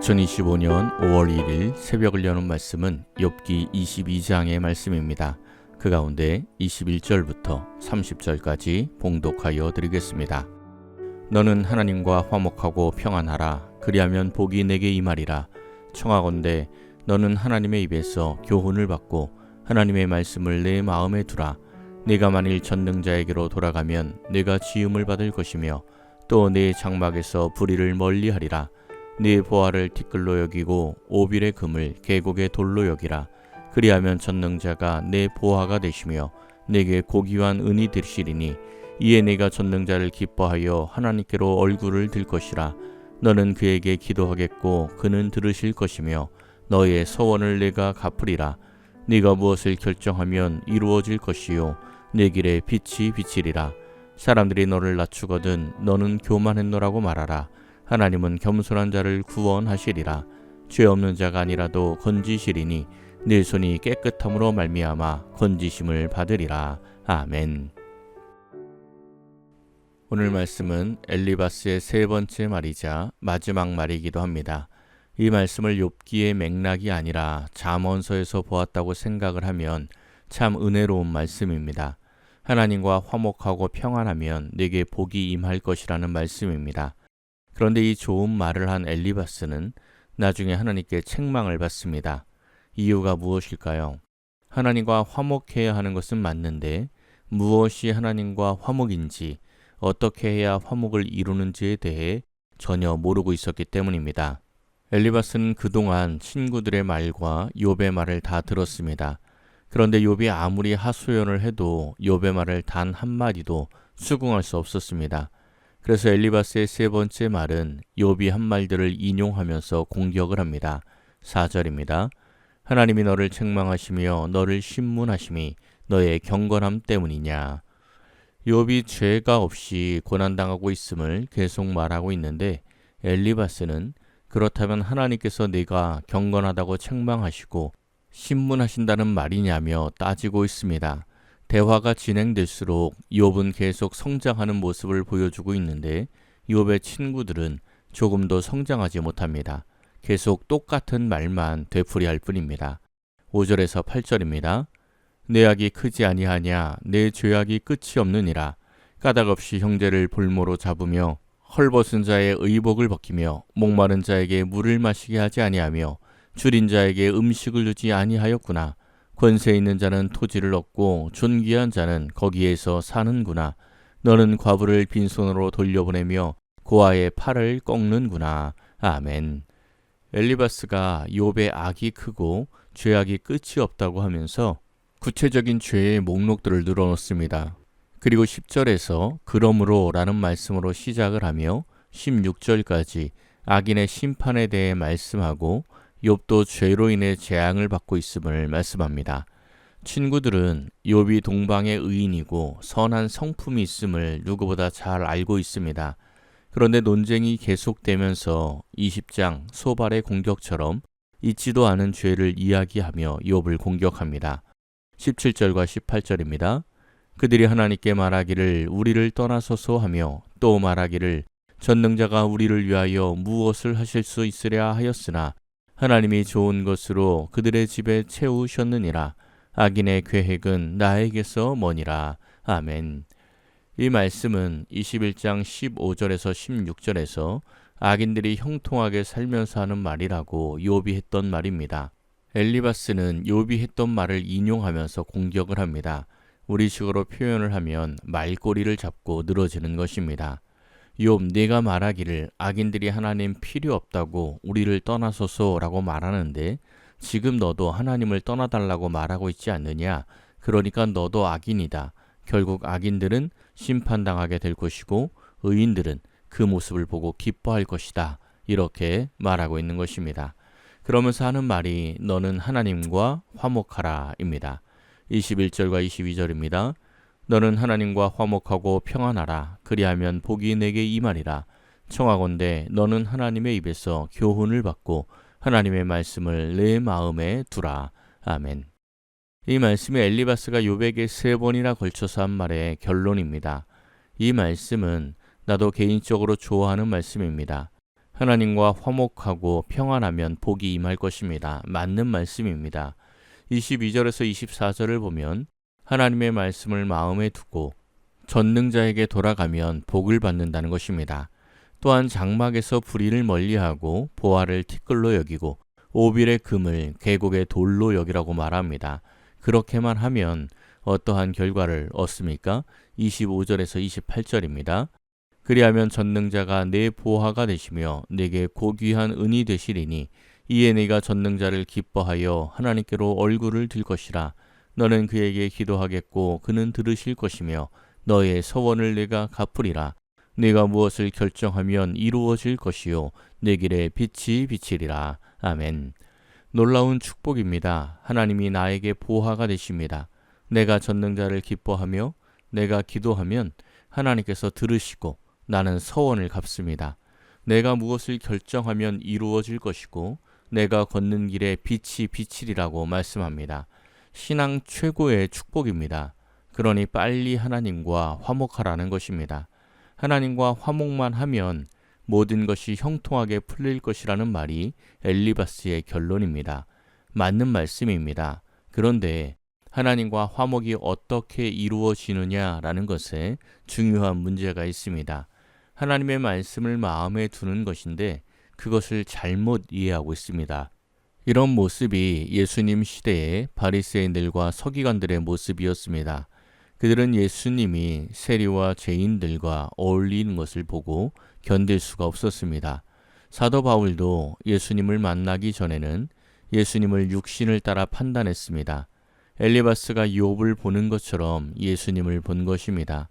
2025년 5월 1일 새벽을 여는 말씀은 욥기 22장의 말씀입니다. 그 가운데 21절부터 30절까지 봉독하여 드리겠습니다. 너는 하나님과 화목하고 평안하라. 그리하면 복이 내게 임하리라. 청하건대 너는 하나님의 입에서 교훈을 받고 하나님의 말씀을 내 마음에 두라. 네가 만일 전능자에게로 돌아가면 네가 지음을 받을 것이며 또 네 장막에서 불의를 멀리하리라. 네 보화를 티끌로 여기고 오빌의 금을 계곡의 돌로 여기라. 그리하면 전능자가 내 보화가 되시며 내게 고귀한 은이 되시리니 이에 내가 전능자를 기뻐하여 하나님께로 얼굴을 들 것이라. 너는 그에게 기도하겠고 그는 들으실 것이며 너의 서원을 내가 갚으리라. 네가 무엇을 결정하면 이루어질 것이요 내 길에 빛이 비치리라. 사람들이 너를 낮추거든 너는 교만했노라고 말하라. 하나님은 겸손한 자를 구원하시리라. 죄 없는 자가 아니라도 건지시리니 내 손이 깨끗함으로 말미암아 건지심을 받으리라. 아멘. 오늘 말씀은 엘리바스의 세 번째 말이자 마지막 말이기도 합니다. 이 말씀을 욥기의 맥락이 아니라 잠언서에서 보았다고 생각을 하면 참 은혜로운 말씀입니다. 하나님과 화목하고 평안하면 내게 복이 임할 것이라는 말씀입니다. 그런데 이 좋은 말을 한 엘리바스는 나중에 하나님께 책망을 받습니다. 이유가 무엇일까요? 하나님과 화목해야 하는 것은 맞는데 무엇이 하나님과 화목인지 어떻게 해야 화목을 이루는지에 대해 전혀 모르고 있었기 때문입니다. 엘리바스는 그동안 친구들의 말과 욥의 말을 다 들었습니다. 그런데 욥이 아무리 하소연을 해도 욥의 말을 단 한마디도 수긍할 수 없었습니다. 그래서 엘리바스의 세 번째 말은 욥이 한 말들을 인용하면서 공격을 합니다. 4절입니다. 하나님이 너를 책망하시며 너를 신문하심이 너의 경건함 때문이냐. 욥이 죄가 없이 고난당하고 있음을 계속 말하고 있는데 엘리바스는 그렇다면 하나님께서 네가 경건하다고 책망하시고 신문하신다는 말이냐며 따지고 있습니다. 대화가 진행될수록 욥은 계속 성장하는 모습을 보여주고 있는데 욥의 친구들은 조금도 성장하지 못합니다. 계속 똑같은 말만 되풀이할 뿐입니다. 5절에서 8절입니다. 내 악이 크지 아니하냐 내 죄악이 끝이 없느니라. 까닭없이 형제를 볼모로 잡으며 헐벗은 자의 의복을 벗기며 목마른 자에게 물을 마시게 하지 아니하며 줄인 자에게 음식을 주지 아니하였구나. 권세 있는 자는 토지를 얻고 존귀한 자는 거기에서 사는구나. 너는 과부를 빈손으로 돌려보내며 고아의 팔을 꺾는구나. 아멘. 엘리바스가 욥의 악이 크고 죄악이 끝이 없다고 하면서 구체적인 죄의 목록들을 늘어놓습니다. 그리고 10절에서 그러므로 라는 말씀으로 시작을 하며 16절까지 악인의 심판에 대해 말씀하고 욥도 죄로 인해 재앙을 받고 있음을 말씀합니다. 친구들은 욥이 동방의 의인이고 선한 성품이 있음을 누구보다 잘 알고 있습니다. 그런데 논쟁이 계속되면서 20장 소발의 공격처럼 있지도 않은 죄를 이야기하며 욥을 공격합니다. 17절과 18절입니다. 그들이 하나님께 말하기를 우리를 떠나소서 하며 또 말하기를 전능자가 우리를 위하여 무엇을 하실 수 있으랴 하였으나 하나님이 좋은 것으로 그들의 집에 채우셨느니라. 악인의 계획은 나에게서 머니라. 아멘. 이 말씀은 21장 15절에서 16절에서 악인들이 형통하게 살면서 하는 말이라고 욥이 했던 말입니다. 엘리바스는 욥이 했던 말을 인용하면서 공격을 합니다. 우리식으로 표현을 하면 말꼬리를 잡고 늘어지는 것입니다. 욥 네가 말하기를 악인들이 하나님 필요 없다고 우리를 떠나소서라고 말하는데 지금 너도 하나님을 떠나달라고 말하고 있지 않느냐. 그러니까 너도 악인이다. 결국 악인들은 심판당하게 될 것이고 의인들은 그 모습을 보고 기뻐할 것이다. 이렇게 말하고 있는 것입니다. 그러면서 하는 말이 너는 하나님과 화목하라 입니다. 21절과 22절입니다. 너는 하나님과 화목하고 평안하라. 그리하면 복이 내게 임하리라. 청하건대 너는 하나님의 입에서 교훈을 받고 하나님의 말씀을 내 마음에 두라. 아멘. 이 말씀이 엘리바스가 욥에게 3번이나 걸쳐서 한 말의 결론입니다. 이 말씀은 나도 개인적으로 좋아하는 말씀입니다. 하나님과 화목하고 평안하면 복이 임할 것입니다. 맞는 말씀입니다. 22절에서 24절을 보면 하나님의 말씀을 마음에 두고 전능자에게 돌아가면 복을 받는다는 것입니다. 또한 장막에서 불의를 멀리하고 보화를 티끌로 여기고 오빌의 금을 계곡의 돌로 여기라고 말합니다. 그렇게만 하면 어떠한 결과를 얻습니까? 25절에서 28절입니다. 그리하면 전능자가 내 보화가 되시며 내게 고귀한 은이 되시리니 이에 네가 전능자를 기뻐하여 하나님께로 얼굴을 들 것이라. 너는 그에게 기도하겠고 그는 들으실 것이며 너의 서원을 내가 갚으리라. 네가 무엇을 결정하면 이루어질 것이요 내 길에 빛이 비치리라. 아멘. 놀라운 축복입니다. 하나님이 나에게 보화가 되십니다. 내가 전능자를 기뻐하며 내가 기도하면 하나님께서 들으시고 나는 서원을 갚습니다. 내가 무엇을 결정하면 이루어질 것이고 내가 걷는 길에 빛이 비치리라고 말씀합니다. 신앙 최고의 축복입니다. 그러니 빨리 하나님과 화목하라는 것입니다. 하나님과 화목만 하면 모든 것이 형통하게 풀릴 것이라는 말이 엘리바스의 결론입니다. 맞는 말씀입니다. 그런데 하나님과 화목이 어떻게 이루어지느냐라는 것에 중요한 문제가 있습니다. 하나님의 말씀을 마음에 두는 것인데 그것을 잘못 이해하고 있습니다. 이런 모습이 예수님 시대의 바리새인들과 서기관들의 모습이었습니다. 그들은 예수님이 세리와 죄인들과 어울리는 것을 보고 견딜 수가 없었습니다. 사도 바울도 예수님을 만나기 전에는 예수님을 육신을 따라 판단했습니다. 엘리바스가 욥을 보는 것처럼 예수님을 본 것입니다.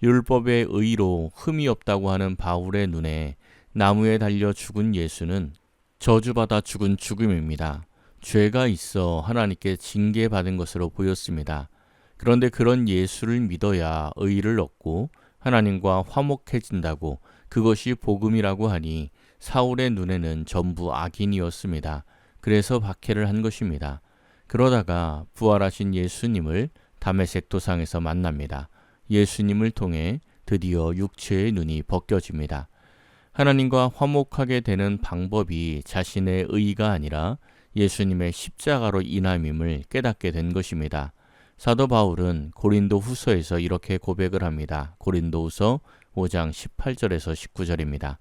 율법의 의로 흠이 없다고 하는 바울의 눈에 나무에 달려 죽은 예수는 저주받아 죽은 죽음입니다. 죄가 있어 하나님께 징계받은 것으로 보였습니다. 그런데 그런 예수를 믿어야 의를 얻고 하나님과 화목해진다고 그것이 복음이라고 하니 사울의 눈에는 전부 악인이었습니다. 그래서 박해를 한 것입니다. 그러다가 부활하신 예수님을 다메섹 도상에서 만납니다. 예수님을 통해 드디어 육체의 눈이 벗겨집니다. 하나님과 화목하게 되는 방법이 자신의 의가 아니라 예수님의 십자가로 인함임을 깨닫게 된 것입니다. 사도 바울은 고린도 후서에서 이렇게 고백을 합니다. 고린도 후서 5장 18절에서 19절입니다.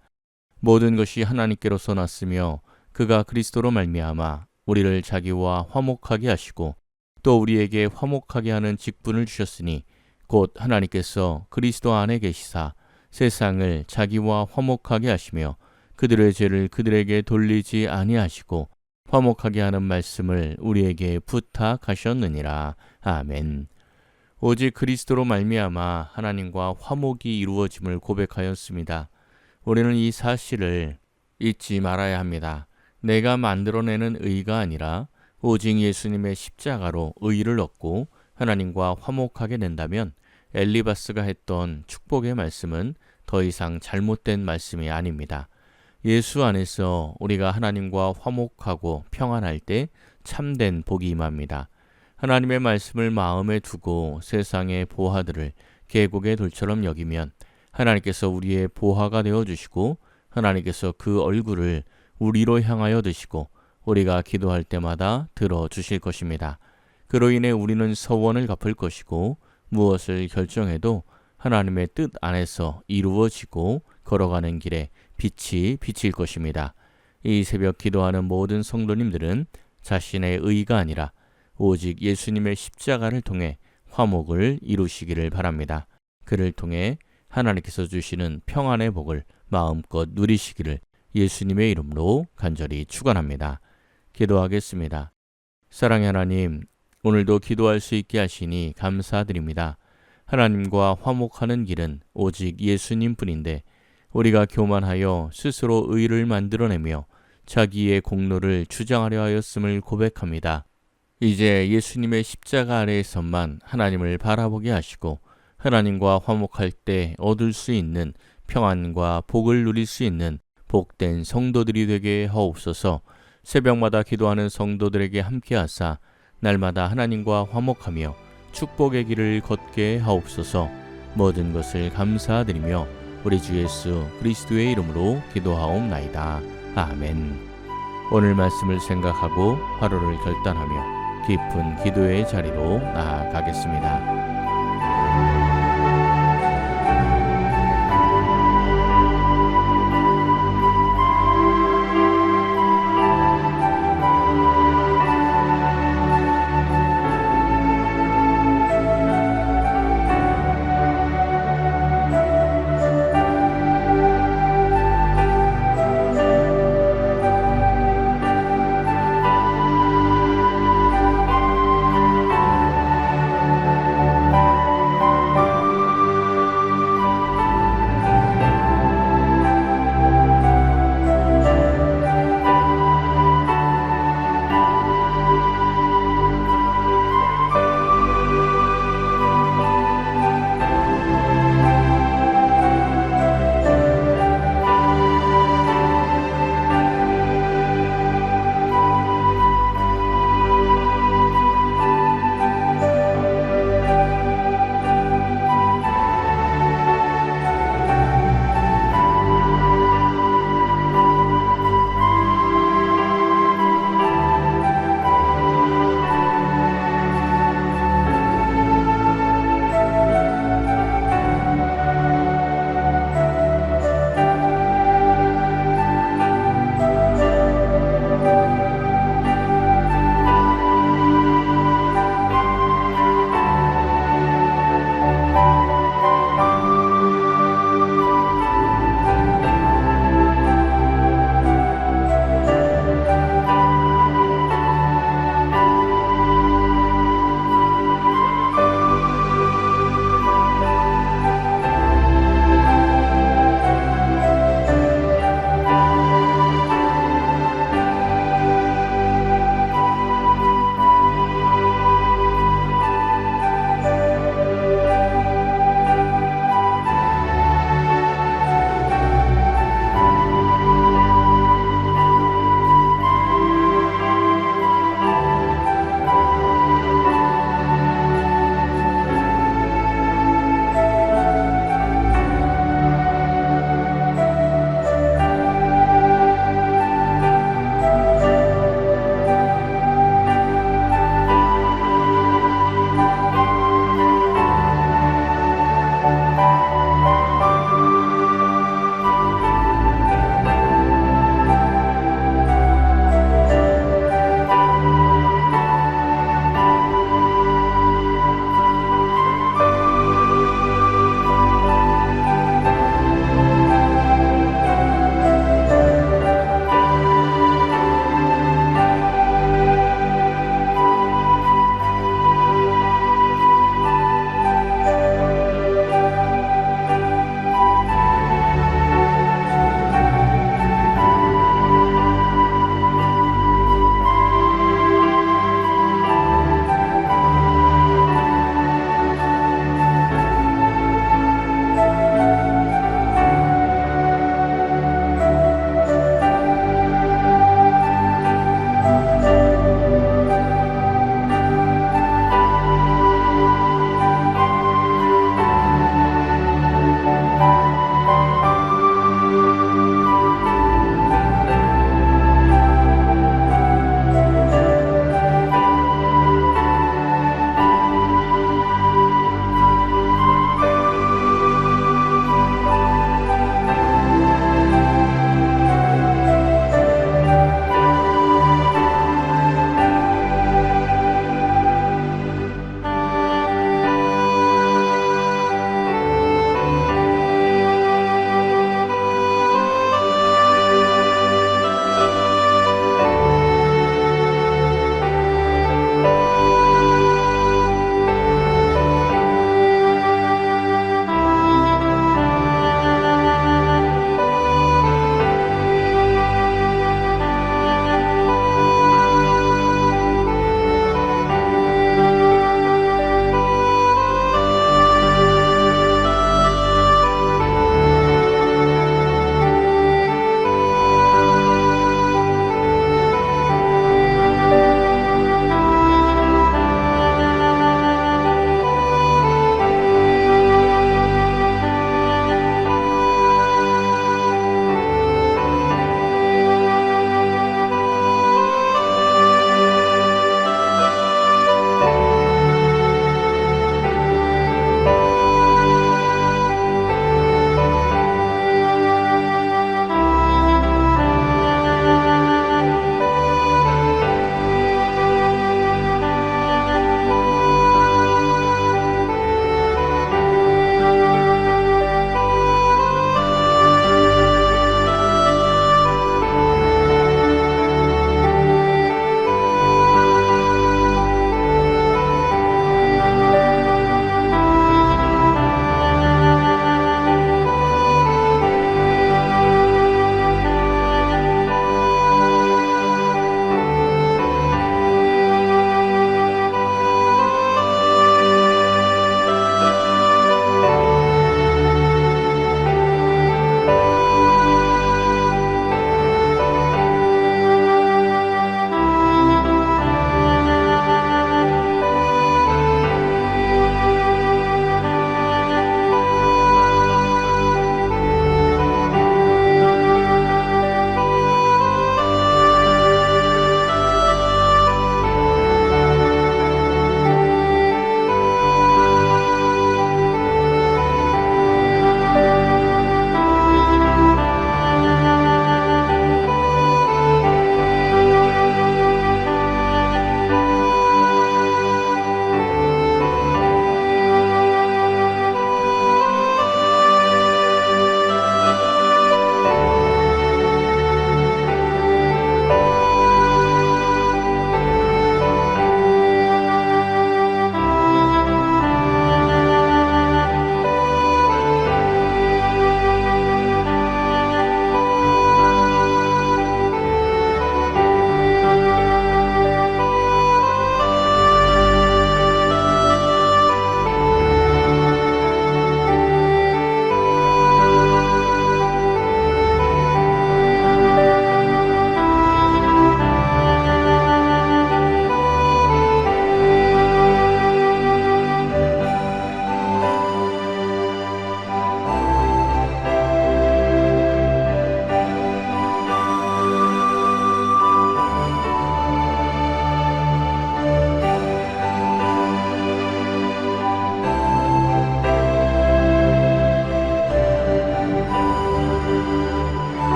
모든 것이 하나님께로서 났으며 그가 그리스도로 말미암아 우리를 자기와 화목하게 하시고 또 우리에게 화목하게 하는 직분을 주셨으니 곧 하나님께서 그리스도 안에 계시사 세상을 자기와 화목하게 하시며 그들의 죄를 그들에게 돌리지 아니하시고 화목하게 하는 말씀을 우리에게 부탁하셨느니라. 아멘. 오직 그리스도로 말미암아 하나님과 화목이 이루어짐을 고백하였습니다. 우리는 이 사실을 잊지 말아야 합니다. 내가 만들어내는 의가 아니라 오직 예수님의 십자가로 의를 얻고 하나님과 화목하게 된다면 엘리바스가 했던 축복의 말씀은 더 이상 잘못된 말씀이 아닙니다. 예수 안에서 우리가 하나님과 화목하고 평안할 때 참된 복이 임합니다. 하나님의 말씀을 마음에 두고 세상의 보화들을 계곡의 돌처럼 여기면 하나님께서 우리의 보화가 되어주시고 하나님께서 그 얼굴을 우리로 향하여 드시고 우리가 기도할 때마다 들어주실 것입니다. 그로 인해 우리는 서원을 갚을 것이고 무엇을 결정해도 하나님의 뜻 안에서 이루어지고 걸어가는 길에 빛이 비칠 것입니다. 이 새벽 기도하는 모든 성도님들은 자신의 의가 아니라 오직 예수님의 십자가를 통해 화목을 이루시기를 바랍니다. 그를 통해 하나님께서 주시는 평안의 복을 마음껏 누리시기를 예수님의 이름으로 간절히 축원합니다. 기도하겠습니다. 사랑의 하나님, 오늘도 기도할 수 있게 하시니 감사드립니다. 하나님과 화목하는 길은 오직 예수님 뿐인데 우리가 교만하여 스스로 의를 만들어내며 자기의 공로를 주장하려 하였음을 고백합니다. 이제 예수님의 십자가 아래에서만 하나님을 바라보게 하시고 하나님과 화목할 때 얻을 수 있는 평안과 복을 누릴 수 있는 복된 성도들이 되게 하옵소서. 새벽마다 기도하는 성도들에게 함께하사 날마다 하나님과 화목하며 축복의 길을 걷게 하옵소서. 모든 것을 감사드리며 우리 주 예수 그리스도의 이름으로 기도하옵나이다. 아멘. 오늘 말씀을 생각하고 하루를 결단하며 깊은 기도의 자리로 나아가겠습니다.